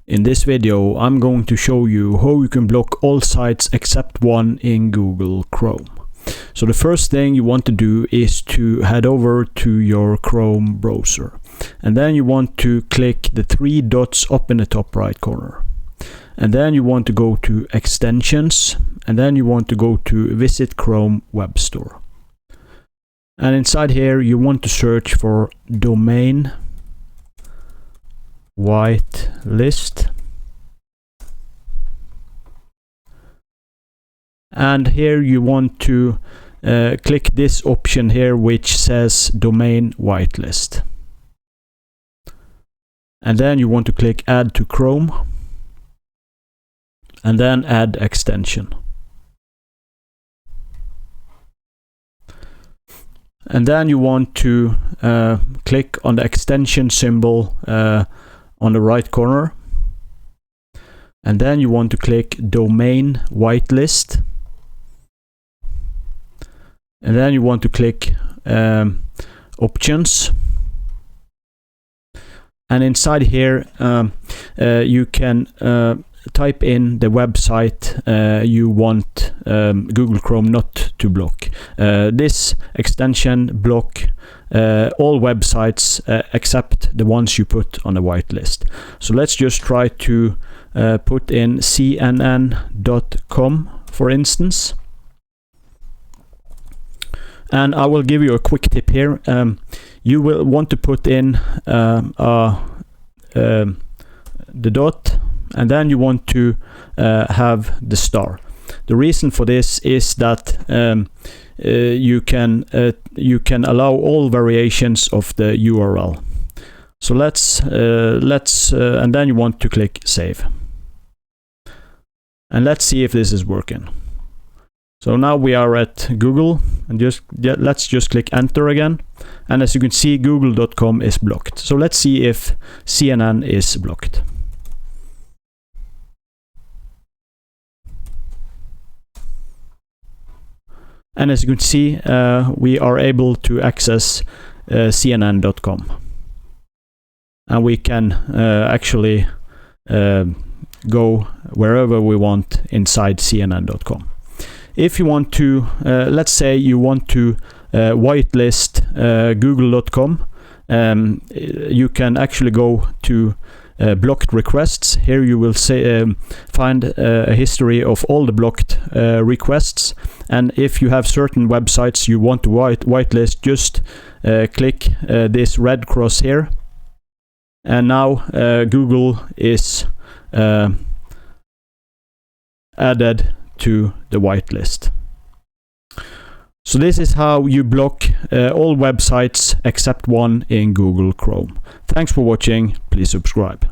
In this video, I'm going to show you how you can block all sites except one in Google Chrome. So the first thing you want to do is to head over to your Chrome browser. And then you want to click the three dots up in the top right corner. And then you want to go to Extensions. And then you want to go to Visit Chrome Web Store. And inside here, you want to search for domain whitelist, and here you want to click this option here which says domain whitelist, and then you want to click add to Chrome and then add extension. And then you want to click on the extension symbol on the right corner, and then you want to click domain whitelist, and then you want to click options, and inside here you can type in the website you want Google Chrome not to block. This extension block all websites except the ones you put on the whitelist. So let's just try to put in cnn.com for instance. And I will give you a quick tip here. You will want to put in the dot, and then you want to have the star. The reason for this is that you can allow all variations of the URL. So let's and then you want to click save. And let's see if this is working. So now we are at Google, and let's just click enter again. And as you can see, google.com is blocked. So let's see if CNN is blocked. And as you can see, we are able to access cnn.com. And we can actually go wherever we want inside cnn.com. If you want to, let's say you want to whitelist google.com, you can actually go to blocked requests. Here you will find a history of all the blocked requests, and if you have certain websites you want to whitelist, just click this red cross here, and now Google is added to the whitelist. So this is how you block all websites except one in Google Chrome. Thanks for watching. Please subscribe.